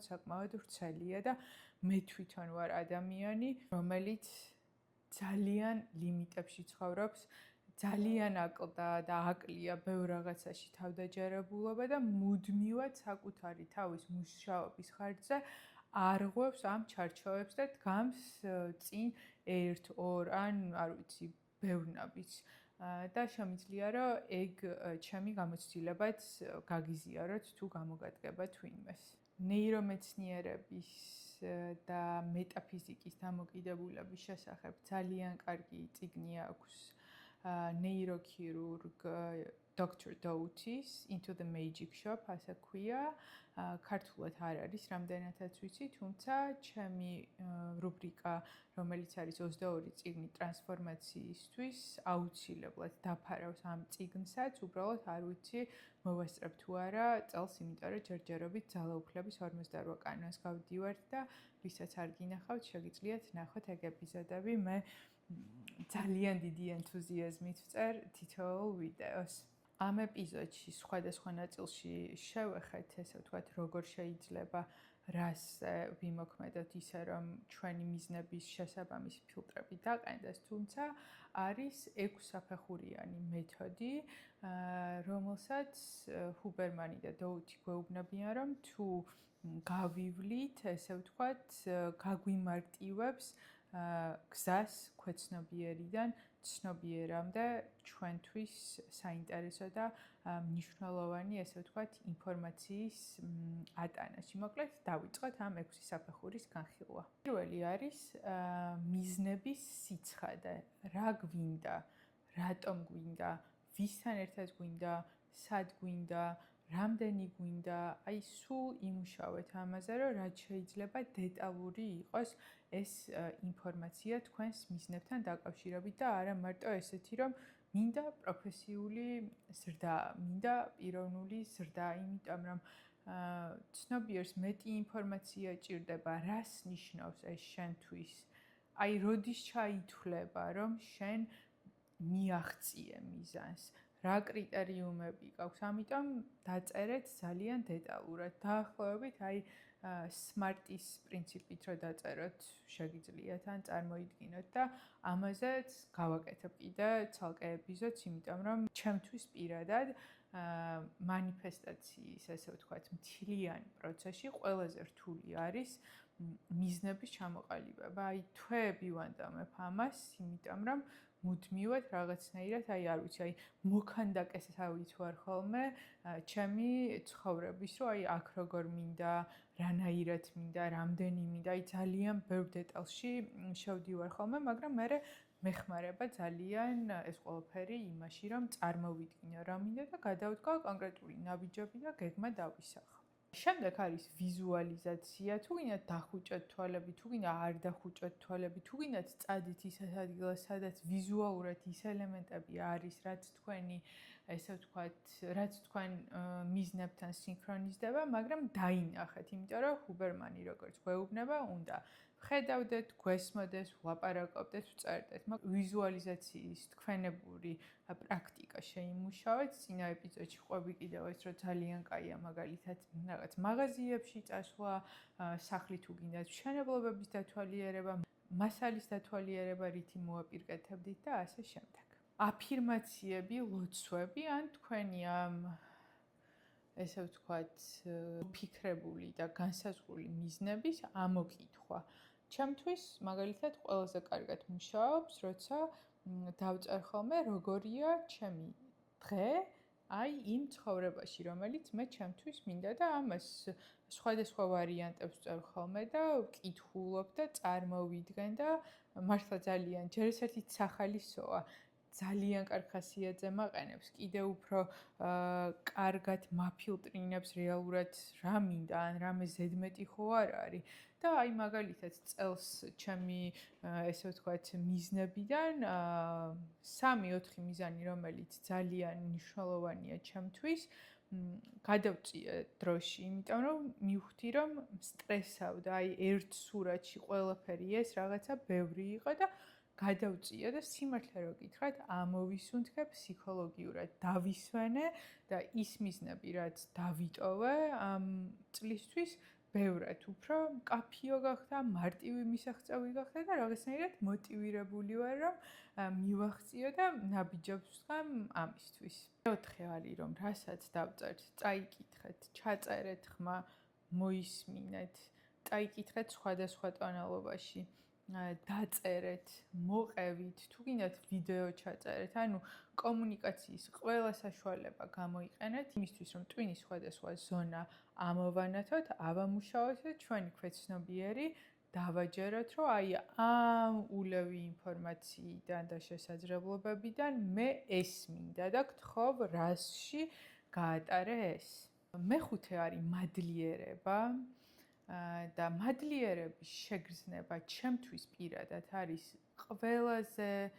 საკმაოდ ვრცელია და მე თვითონ ვარ ადამიანი, რომელიც ძალიან ლიმიტებში ცხოვრობს, ძალიან აკლდა და აკლია ბევრ რაღაცაში თავდაჯერებულობა და მუდმივად საკუთარი თავის მუშაობის ხარჯზე არღვევს ამ ჩარჩოებს და დგამს წინ 1-2 ან არ ვიცი, ბევრნაბიც. და შემიძლია რომ ეგ ჩემი გამოცდილებაც გაგიზიაროთ თუ გამოგადგება თვინმეს. ნეირომეცნიერების და მეტაფიზიკის დამოკიდებულების შესახებ ძალიან კარგი წიგნი აქვს ნეიროქირურგ Dr. Doughty's Into the Magic Shop, ასე ქვია. ქართულად არ არის რამდენადაც ვიცი, თუმცა ჩემი რუბრიკა, რომელიც არის 22 წიგნი ტრანსფორმაციისთვის, აუცილებლად დაფარავს ამ წიგნსაც, უბრალოდ არ ვიცი მოვასწრებ თუ არა წელს, იმიტომ რომ ჯერჯერობით ძალაუფლების 58 კანონს გავდივართ და ვისაც არ გინახავთ, შეგიძლიათ ნახოთ ეგ ეპიზოდები. მე ძალიან დიდი ენთუზიაზმით ვწერ თითოეულ ვიდეოს. ამ ეპიზოდში სხვადასხვა ნაწილში შევეხეთ, ესე ვთქვათ, როგორ შეიძლება რას ვიმოქმედოთ ისე, რომ ჩვენი მიზნების შესაბამისი ფილტრები დაყენდეს, თუმცა არის 6 საფეხურიანი მეთოდი, რომელსაც ჰუბერმანი და დოუთი გვეუბნებიან, რომ თუ გავივლით, ესე ვთქვათ, გაგვიმარტივებს გზას ქვეცნობიერიდან ცნობიერამდე ჩვენთვის საინტერესო და მნიშვნელოვანი, ესე ვთქვათ, ინფორმაციის ატანაში. მოკლედ, დავიწყოთ ამ 6 საფეხურის განხილვა. პირველი არის მიზნების სიცხადე. რა გვინდა, რატომ გვინდა, ვისთან ერთად გვინდა, სად გვინდა, რამდენი გვინდა, აი სულ იმუშავეთ ამაზე, რომ რაც შეიძლება დეტალური იყოს ეს ინფორმაცია თქვენს მიზნებთან დაკავშირებით და არა მარტო ესეთი, რომ მინდა პროფესიული ზრდა, მინდა პიროვნული ზრდა, იმიტომ რომ ცნობიერს მეტი ინფორმაცია ჭირდება, რას ნიშნავს ეს შენთვის. აი, როდის ჩაითვლება, რომ შენ მიაღწიე მიზანს, რა კრიტერიუმები გაქვს, ამიტომ დაწერეთ ძალიან დეტალურად. დაახლოებით, აი სმარტის პრინციპით რო დაწეროთ, შეგიძლიათ ან წარმოიდგინოთ და ამაზეც გავაკეთებ კიდე ცალკე ეპიზოდს, იმიტომ რომ ჩემთვის პირადად манифестაციის, ესე ვთქვათ, მთლიანი პროცესში ყველაზე რთული არის მიზნების ჩამოყალიბება. აი თვეები ვანდამებ ამას, იმიტომ რომ მუდმივად რაღაცნაირად, არ ვიცი, მოქანდაკესავით ვარ ხოლმე ჩემი ცხოვრების, რომ აქ როგორ მინდა, რანაირად მინდა, რამდენი მინდა, ძალიან ბევრ დეტალში შევდივარ ხოლმე, მაგრამ მე მეხმარება ძალიან ეს ყველაფერი იმაში, რომ წარმოვიდგინო რა მინდა და გადავდგა კონკრეტული ნაბიჯები და გეგმა დავისახო. შემდეგ არის ვიზუალიზაცია, თუ გინდათ დახუჭოთ თვალები, თუ გინდა არ დახუჭოთ თვალები, თუ გინდათ წადით ის ადგილას, სადაც ვიზუალურად ის ელემენტები არის, რაც თქვენი, ესე ვთქვათ, რაც თქვენ მიზნებთან სინქრონიზდება, მაგრამ დაინახეთ, იმიტომ რომ ჰუბერმანი როგორც გვეუბნება, უნდა ხედავდეთ, გვესმოდეს, ვლაპარაკობდეთ, ვწერდეთ. ვიზუალიზაციის თქვენებური პრაქტიკა შეიმუშავეთ. წინა ეპიზოდში ყვები კიდევ ეს, რომ ძალიან კაია მაგალითად რაღაც მაღაზიებში წასვლა, სახლი თუ გინდათ მშენებლობების დათვალიერება, მასალის დათვალიერება, რითი მოაპირკეთებდით და ასე შემდეგ. აფირმაციები, ლოცვები ან თქვენი ამ ესე ვთქვათ, ფიქრებული და განსაზღვრული მიზნების ამოკითხვა. ჩემთვის მაგალითად ყველაზე კარგად მუშაობს, როცა დავწერ ხოლმე როგორია ჩემი დღე, იმ ცხოვრებაში, რომელიც მე ჩემთვის მინდა და ამას სხვადასხვა ვარიანტებს ვწერ ხოლმე და ვკითხულობ და წარმოვიდგენ და მართლა ძალიან ჯერ ესეთი სახალისოა. ძალიან კარგ ხასიათზე მაყენებს, კიდე უფრო კარგად მაფილტრინებს რეალურად რა მინდა, ან რამე ზედმეტი ხო არ არის. და მაგალითად წელს ჩემი ესე ვთქვათ მიზნებიდან 3-4 მიზანი, რომელიც ძალიან მნიშვნელოვანია ჩემთვის, გადავწიე დროში, იმიტომ რომ მივხვდი, რომ სტრესავდა, ერთ სურათში ყველაფერი ეს რაღაცა ბევრი იყო და გადავწიე და სიმართლე რო გითხრათ, ამოვისუნთქე ფსიქოლოგიურად, დავისვენე და ის მიზნები, რაც დავიტოვე ამ წლისთვის, ბევრად უფრო მკაფიო გახდა, მარტივი მისაღწევი გახდა და რაღაცნაირად მოტივირებული ვარ, რომ მივახციო და ნაბიჯებს ვსვამ ამისთვის. 4 არის, რომ რასაც დავწერთ, წაიკითხეთ, ჩაწერეთ ხმა, მოისმინეთ, წაიკითხეთ სხვადასხვა ტონალობაში. დაწერეთ, მოყევით, თუ გინდათ ვიდეო ჩაწერეთ, ანუ კომუნიკაციის ყველა საშუალება გამოიყენეთ იმისთვის, რომ ტვინის სხვადასხვა ზონა ამოვანათოთ, ავამუშაოთ და ჩვენი ქვეცნობიერი დავაჯეროთ, რომ ამ ულევი ინფორმაციიდან და შესაძლებლობებიდან მე ეს მინდა და გთხოვ რასში გაატარე ეს. მეხუთე არის მადლიერება. და მადლიერების შეგრძნება ჩემთვის პირადად არის ყველაზე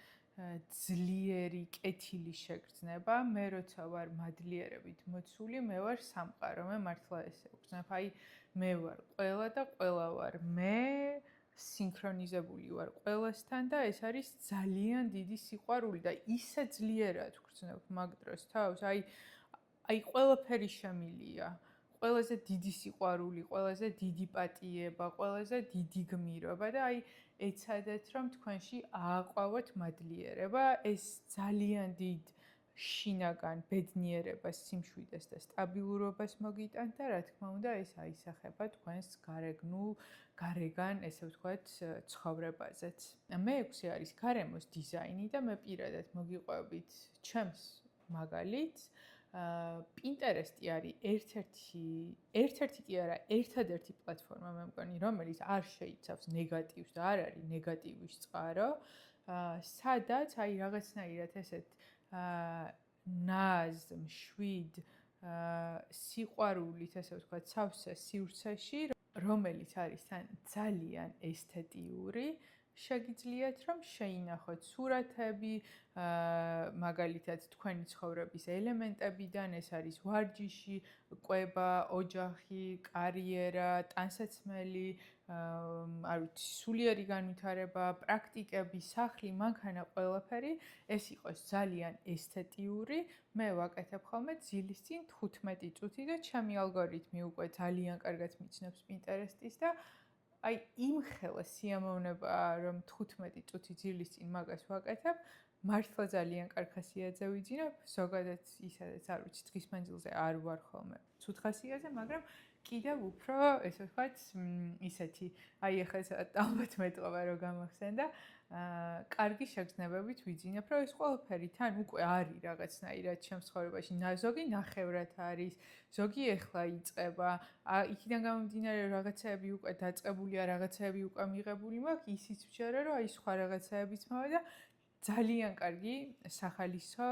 ძლიერი კეთილი შეგრძნება. მე როცა ვარ მადლიერებით მოცული, მე ვარ სამყარო, მე მართლა ესე ვგრძნობ. მე ვარ ყველა და ყველა ვარ მე, სინქრონიზებული ვარ ყველასთან და ეს არის ძალიან დიდი სიყვარული და ისე ძლიერად ვგრძნობ მაგ დროს თავს. ყველაფერი შემილია. ყველაზე დიდი სიყვარული, ყველაზე დიდი პატიება, ყველაზე დიდი გმირობა და ეცადეთ, რომ თქვენში ააყვავოთ მადლიერება, ეს ძალიან დიდ შინაგან ბედნიერებას, სიმშვიდეს და სტაბილურობას მოგიტანთ და რა თქმა უნდა, ეს აისახება თქვენს გარეგან, ესე ვთქვათ, ცხოვრებაზეც. მე-6 არის გარემოს დიზაინი და მე პირადად მოგიყვებით ჩემს მაგალითს. Pinterest-ი არის ერთ-ერთი კი არა, ერთადერთი პლატფორმა მე მგონი, რომელიც არ შეიცავს ნეგატივს და არ არის ნეგატივის წყარო, სადაც რაღაცნაირად ესეთ ნაზ, მშვიდ, სიყვარულით, ესე ვთქვათ, სავსე სივრცეში, რომელიც არის თან ძალიან ესთეტიური, შეგიძლიათ რომ შეინახოთ სურათები, მაგალითად თქვენი ცხოვრების ელემენტებიდან, ეს არის ვარჯიში, კვება, ოჯახი, კარიერა, ტანსაცმელი, არ ვიცი, სულიერი განვითარება, პრაქტიკები, სახლი, მანქანა, ყველაფერი ეს იყოს ძალიან ესთეტიური. მე ვაკეთებ ხოლმე ძილის წინ 15 წუთი და ჩემი ალგორითმი უკვე ძალიან კარგად მიცნობს Pinterest-ის და აი იმხელა სიამოვნებაა, რომ 15 წუთი ძილის წინ მაგას ვაკეთებ. მართლა ძალიან კარგ ხასიათზე ვიძინებ, ზოგადად ისედაც არ ვიცი, დღის მანძილზე არ ვარ ხოლმე ცუდ ხასიათზე, მაგრამ კიდევ უფრო, ესე ვთქვათ, ისეთი, აი ახლა ალბათ მეტყობა რომ გამახსენდა, კარგი შეგრძნებებით ვიძინებ, რომ ეს ყველაფერი თან უკვე არის რაღაცნაირად ჩემს ცხოვრებაში, ზოგი ნახევრად არის, ზოგი ეხლა იწყება, იქიდან გამომდინარე რაღაცეები უკვე დაწყებულია, რაღაცეები უკვე მიღებული მაქვს, ისიც ვჯერა, რომ აი სხვა რაღაცეებიც მოვა და ძალიან კარგი სახალისო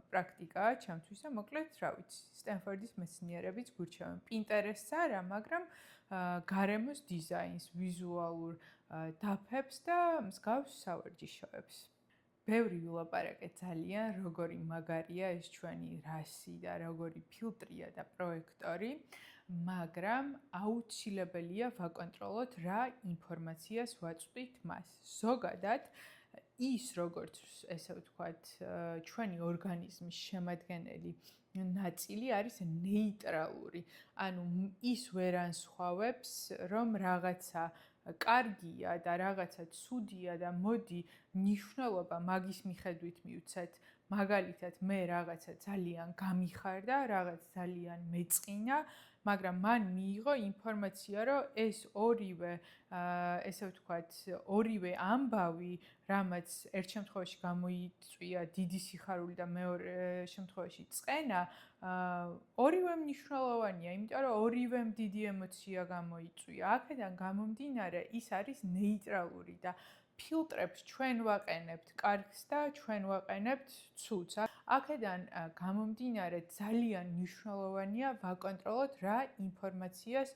პრაქტიკაა ჩემთვის და მოკლედ, რა ვიცი, სტენფორდის მეცნიერებიც გურჩევენ. Pinterest-ს არა, მაგრამ გარემოს დიზაინს, ვიზუალურ დაფებს და მსგავს სავარჯიშოებს. ბევრი ვილაპარაკე ძალიან, როგორი მაგარია ეს ჩვენი რასი და როგორი ფილტრია და პროექტორი, მაგრამ აუცილებელია ვაკონტროლოთ რა ინფორმაციას ვაწვდით მას. ზოგადად ის როგორც ესე ვთქვათ ჩვენი ორგანიზმის შემადგენელი ნაწილი არის ნეიტრალური. ანუ ის ვერ ანსხვავებს, რომ რაღაცა კარგია და რაღაცა ცუდია და მოდი მნიშვნელობა მაგის მიხედვით მივცეთ. მაგალითად, მე რაღაცა ძალიან გამიხარდა, რაღაც ძალიან მეწყინა, მაგრამ მან მიიღო ინფორმაცია, რომ ეს ორივე, ესე ვთქვათ, ორივე ამბავი, რამაც ერთ შემთხვევაში გამოიწვია დიდი სიხარული და მეორე შემთხვევაში წყენა, ორივე მნიშვნელოვანია, იმიტომ რომ ორივემ დიდი ემოცია გამოიწვია. აქედან გამომდინარე, ის არის ნეიტრალური და ფილტრებს ჩვენ ვაყენებთ კარგს და ჩვენ ვაყენებთ ცუდს. აქედან გამომდინარე ძალიან მნიშვნელოვანია ვაკონტროლოთ რა ინფორმაციას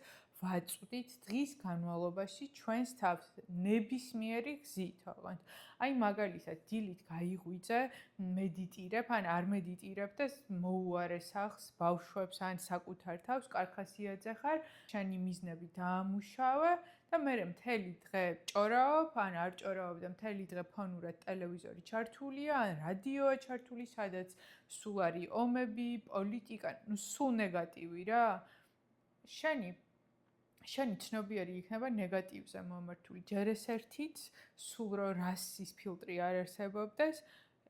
ვაწვდით დღის განმავლობაში ჩვენს თავს ნებისმიერი გზით, ოღონდ. აი მაგალითად, დილით გაიღვიძე, მედიტირებ, ან არ მედიტირებ და მოუარე სახლს, ბავშვებს, ან საკუთარ თავს, კარგ ხასიათზე ხარ, შენი მიზნები დაამუშავე და მერე მთელი დღე ჭორაობ, ან არ ჭორაობ და მთელი დღე ფონურად ტელევიზორი ჩართულია, ან რადიოა ჩართული, სადაც სულ არის ომები, პოლიტიკა, ნუ სულ ნეგატივი რა. შენი ცნობიერი იქნება ნეგატივზე მომართული. ჯერ ეს ერთიც, სულ რო რასის ფილტრი არ არსებობდეს,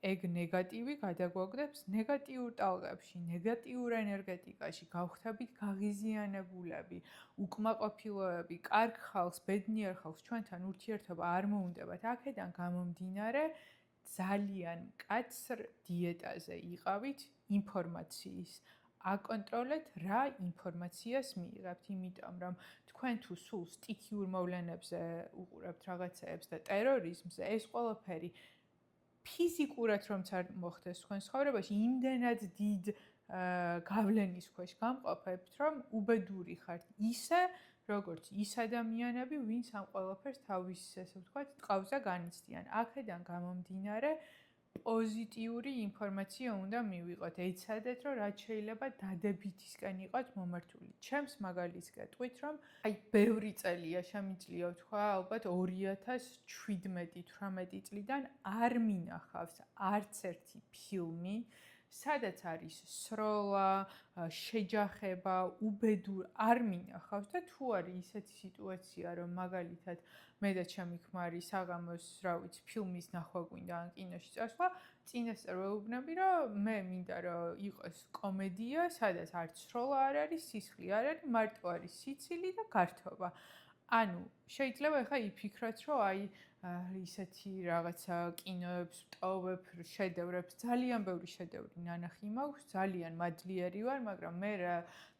ეგ ნეგატივი გადაგვაგდებს ნეგატიურ ტალღებში, ნეგატიურ ენერგეტიკაში, გავხდებით გაღიზიანებულები, უკმაყოფილოები, კარგ ხალხს, ბედნიერ ხალხს, ჩვენთან ურთიერთობა არ მოუნდებათ. აქედან გამომდინარე, ძალიან მკაცრ დიეტაზე იყავით ინფორმაციის. აკონტროლეთ რა ინფორმაციას მიიღებთ, იმიტომ რომ თქვენ თუ სულ სტიქიურ მოვლენებზე უყურებთ რაღაცეებს და ტერორიზმზე, ეს ყველაფერი ფიზიკურად რომც არ მოხდეს თქვენ ცხოვრებაში, იმდენად დიდ გავლენის ქვეშ გამყოფებთ, რომ უბედური ხართ ისე, როგორც ის ადამიანები, ვინც ამ ყველაფერს თავის, ესე ვთქვათ, ტყავზე განიცდიან. აქედან გამომდინარე, პოზიტიური ინფორმაცია უნდა მივიღოთ. ეცადეთ, რომ რაც შეიძლება დადებითისკენ იყოთ მომართული. ჩემს მაგალითს გეტყვით, რომ აი ბევრი წელია შემიძლია ვთქვა, ალბათ 2017-18 წლიდან არ მინახავს არც ერთი ფილმი, სადაც არის სროლა, შეჯახება, უბედურ არ მინახავს და თუ არის ისეთი სიტუაცია, რომ მაგალითად მე და ჩემი ქმარი საღამოს, რა ვიცი, ფილმის ნახვა გვინდა ან კინოში წასვლა, წინასწარ ვეუბნები, რომ მე მინდა რომ იყოს კომედია, სადაც არც სროლა არ არის, სისხლი არ არის, მარტო არის სიცილი და გართობა. ანუ შეიძლება ახლა იფიქროთ, რომ აი ისეთი რაღაცა კინოებს ვტოვებ, შედევრებს, ძალიან ბევრი შედევრი ნანახი მაქვს, ძალიან მადლიერი ვარ, მაგრამ მე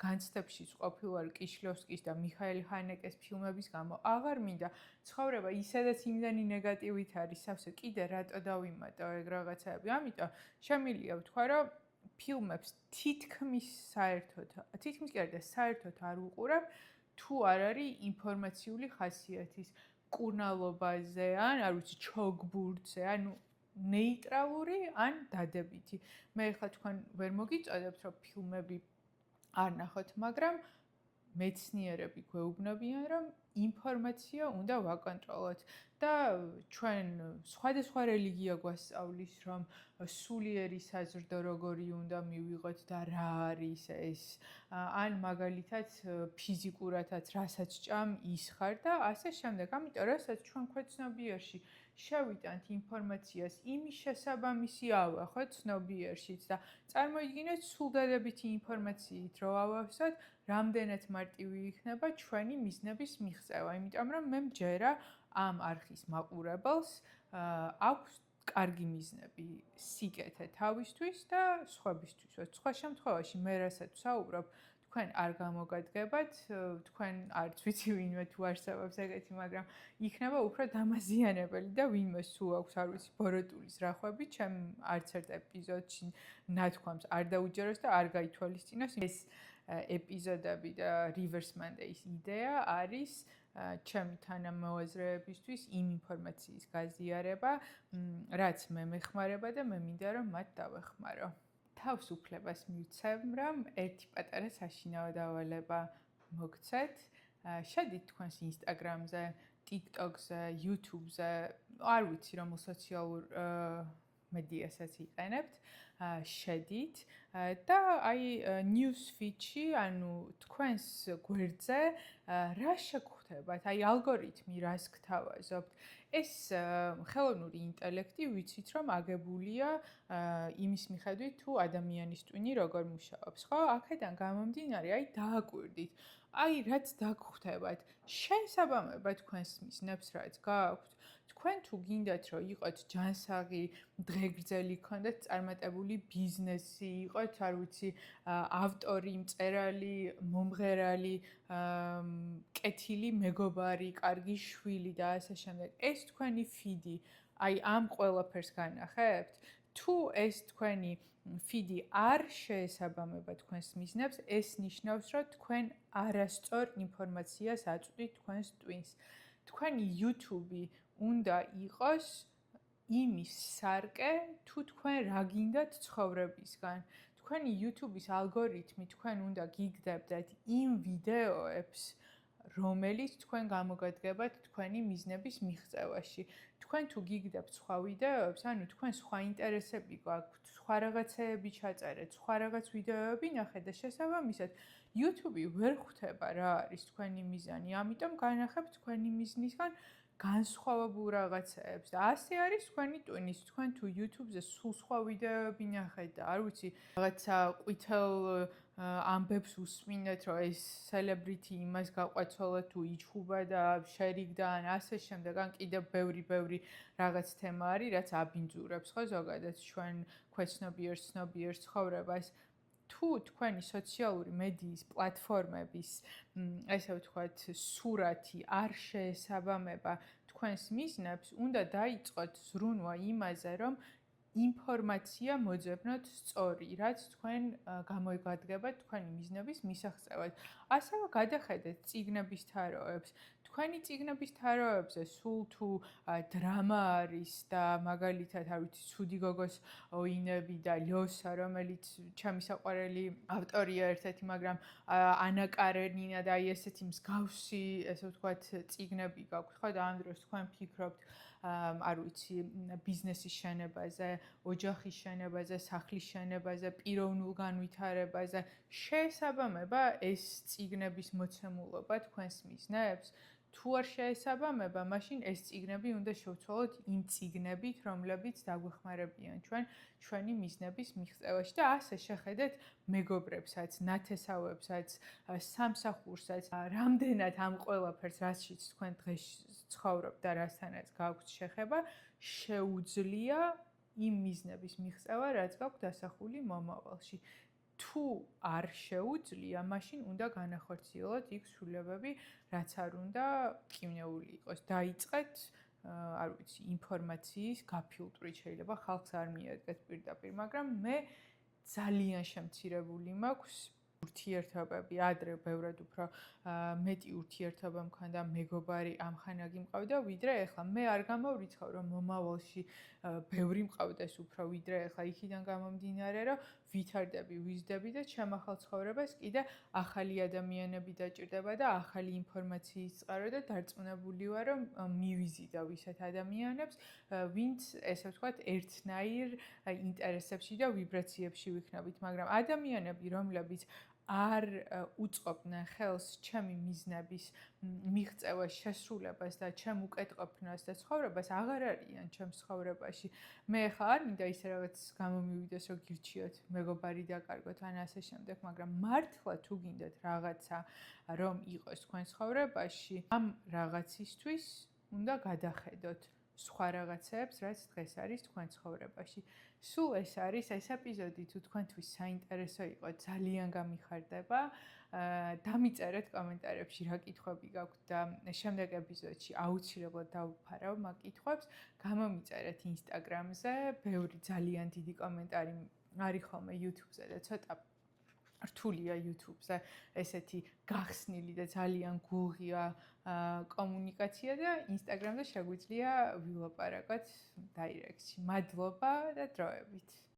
განცდებშიც ყოფილვარ კიშლოვსკის და მიხაილ ჰანეკეს ფილმების გამო აღარ მინდა ცხოვრება ისედაც იმდენი ნეგატივით არის, სავსე კიდე რატო დავიმატო ეგ რაღაცაები. ამიტომ შემიძლია ვთქვა, რომ ფილმებს თითქმის კი არა და საერთოდ არ უყურებ, თუ არ არის ინფორმაციული ხასიათის კურნალობაზე, ან არ ვიცი, ჩოგბურთზე, ანუ ნეიტრალური, ან დადებითი. მე ხა თქვენ ვერ მოგიწოდებთ, რომ ფილმები არ ნახოთ, მაგრამ მეცნიერები გვეუბნებიან, რომ ინფორმაცია უნდა ვაკონტროლოთ და ჩვენ სხვადასხვა რელიგია გვასწავლის, რომ სულიერი საზრდო როგორი უნდა მივიღოთ და რა არის ეს, ან მაგალითად ფიზიკურადაც რასაც ჭამ ის ხარ და ასე შემდეგ. ამიტომ რასაც ჩვენ ქვეცნობიერში შევიტანთ ინფორმაციას, იმის შესაბამისი ავახოთ ცნობიერშიც და წარმოიდგინეთ სულ დადებითი ინფორმაციით რო ავავსოთ, რამდენად მარტივი იქნება ჩვენი მიზნების მიღწევა, იმიტომ რომ მე მჯერა ამ არხის მაყურებელს აქვს კარგი მიზნები, სიკეთე თავისთვის და სხვებისთვისაც. სხვა შემთხვევაში მე რასაც ვსაუბრობ, თქვენ არ გამოგადგებათ, თქვენ არც ვიცი ვინმე თუ არსებობს ეგეთი, მაგრამ იქნება უფრო დამაზიანებელი და ვინმე სულ აქვს არ ვიცი ბოროტულის რახვები, ჩემ არც ერთ ეპიზოდში ნათქვამს არ დაუჯეროს და არ გაითვალისწინოს. ეს ეპიზოდები და Reverse Monday-ის იდეა არის ჩემი თანამოაზრეებისთვის იმ ინფორმაციის გაზიარება, რაც მე მეხმარება და მე მინდა რომ მათ დავეხმარო. თავისუფლებას მივცემ, რომ ერთი პატარა საშინაო დავალება მოგცეთ. შედით თქვენს Instagram-ზე, TikTok-ზე, YouTube-ზე, არ ვიცი რომელ სოციალურ მედიასაც იყენებთ, შედით და აი news feed-ში, ანუ თქვენს გვერდზე რა შეგხვდებათ, აი ალგორითმი რას გთავაზობთ. ეს ხელოვნური ინტელექტი ვიცით რომ აგებულია იმის მიხედვით თუ ადამიანის ტვინი როგორ მუშაობს, ხო? აქედან გამომდინარე, აი დააკვირდით. აი რაც დაგხვდებათ, შესაბამება თქვენს მიზნებს რაც გააქვთ. თქვენ თუ გინდათ რომ იყოთ ჯანსაღი, დღეგრძელი, გქონდეთ წარმატებული ბიზნესი, იყოთ, არ ვიცი, ავტორი, მწერალი, მომღერალი, კეთილი მეგობარი, კარგი შვილი და ასე შემდეგ. ეს თქვენი ფიდი, აი ამ ყველაფერს განახებთ? თუ ეს თქვენი ფიდი არ შეესაბამება თქვენს მიზნებს, ეს ნიშნავს, რომ თქვენ არასწორ ინფორმაციას აწვდით თქვენს ტვინს. თქვენი YouTube უნდა იყოს იმის სარკე, თუ თქვენ რა გინდათ ცხოვრებისგან. თქვენი YouTube-ის ალგორითმი თქვენ უნდა გიგდებდეთ იმ ვიდეოებს, რომელიც თქვენ გამოგადგებათ თქვენი მიზნების მიღწევაში. თქვენ თუ გიგდებთ სხვა ვიდეოებს, ანუ თქვენ სხვა ინტერესები გაქვთ, სხვა რაღაცეები ჩაწერეთ, სხვა რაღაც ვიდეოები ნახეთ და შესაბამისად YouTube ვერ ხვდება რა არის თქვენი მიზანი. ამიტომ განახებთ თქვენი მიზნისგან განსხვავებულ რაღაცეებს და ასე არის თქვენი ტვინის. თქვენ თუ YouTube-ზე სულ სხვა ვიდეოები ნახეთ და არ ვიცი, რაღაცა ყვითელ ამბებს უსმინეთ, რომ ეს celebrity იმას გაყვეცოლა თუ იჩხუბა და შერიგდა ან ასე შემდეგ, ან კიდევ ბევრი რაღაც თემა არის, რაც აბინძურებს, ხო, ზოგადად ჩვენ ქვეცნობიერ ცნობიერ ცხოვრებას. თუ თქვენი სოციალური მედიის პლატფორმების, ესე ვთქვათ, სურათი არ შეესაბამება თქვენს მიზნებს, უნდა დაიწყოთ ზრუნვა იმაზე, რომ ინფორმაცია მოძებნოთ სწორი, რაც თქვენ გამოიგადგებათ თქვენი მიზნების მისაღწევად. ასევე გადახედეთ წიგნების თაროებს. თქვენი წიგნების თაროებზე სულ თუ დრამა არის და მაგალითად, არ ვიცი, ცუდი გოგოს ოინები და ლյოსა, რომელიც ჩემი საყვარელი ავტორია ერთ-ერთი, მაგრამ ანა კარენინა და აი ესეთი მსგავსი, ესე ვთქვათ, წიგნები გაქვთ, ხო და ამ დროს თქვენ ფიქრობთ არ ვიცი, ბიზნესის შენებაზე, ოჯახის შენებაზე, სახლის შენებაზე, პიროვნულ განვითარებაზე, შეესაბამება ეს წიგნების მოცემულობა თქვენს მიზნებს? თუ არ შეესაბამება, მაშინ ეს წიგნები უნდა შევცვალოთ იმ წიგნებით, რომლებიც დაგვეხმარებიან ჩვენი მიზნების მიღწევაში და ასე შეხედეთ მეგობრებსაც, ნათესავებსაც, სამსახურსაც, რამდენად ამ ყველაფერს, რაშიც თქვენ დღეს ცხოვრობთ და რასთანაც გაქვთ შეხება, შეუძლია იმ მიზნების მიღწევა, რაც გაქვთ დასახული მომავალში. თუ არ შეუძლია, მაშინ უნდა განახორციელოთ იქ სრულებები, რაც არ უნდა კიმნეული იყოს. დაიწყეთ, არ ვიცი, ინფორმაციის გაფილტრით, შეიძლება ხალხს არ მიადგეთ პირდაპირ, მაგრამ მე ძალიან შემცირებული მაქვს ურთიერთობები, ადრე ბევრად უფრო მეტი ურთიერთობა მქონდა, მეგობარი ამხანაგი მყავდა, ვიდრე ეხლა. მე არ გამოვრიცხავ, რომ მომავალში ბევრი მყავდეს უფრო, ვიდრე ეხლა. იქიდან გამომდინარე, რომ ვითარდები, ვიზრდები და ჩემ ახალ ცხოვრებას კიდე ახალი ადამიანები დაჭირდება და ახალი ინფორმაციის წყარო და დარწმუნებული ვარ, რომ მივიზიდავ ისეთ ადამიანებს, ვინც ესე ვთქვათ, ერთნაირ ინტერესებში და ვიბრაციებში ვიქნებით, მაგრამ ადამიანები, რომლებიც არ უწყობდნენ ხელს ჩემი მიზნების მიღწევას, შესრულებას და ჩემ უკეთყოფნას და ცხოვრებას, აღარ არიან ჩემს ცხოვრებაში. მე ხა არ მინდა ისე რაღაც გამომივიდეს, რომ გირჩიოთ, მეგობარი დაკარგოთ ან ასე შემდეგ, მაგრამ მართლა თუ გინდათ რაღაცა, რომ იყოს თქვენ ცხოვრებაში, ამ რაღაცისთვის უნდა გადახედოთ სხვა რაღაცებს, რაც დღეს არის თქვენ ცხოვრებაში. სულ ეს არის ეს ეპიზოდი თუ თქვენთვის საინტერესო იყო, ძალიან გამიხარდება. დამიწერეთ კომენტარებში რა კითხვები გაქვთ და შემდეგ ეპიზოდში აუცილებლად დავუფარავ მაგ კითხვებს. გამომიწერეთ Instagram-ზე, ბევრი ძალიან დიდი კომენტარი არის ხოლმე YouTube-ზე და ცოტა რთულია YouTube-ზე ესეთი გახსნილი და ძალიან გულღია კომუნიკაცია და Instagram-ზე შეგვიძლია ვილაპარაკოთ დაირექტში. მადლობა და დროებით.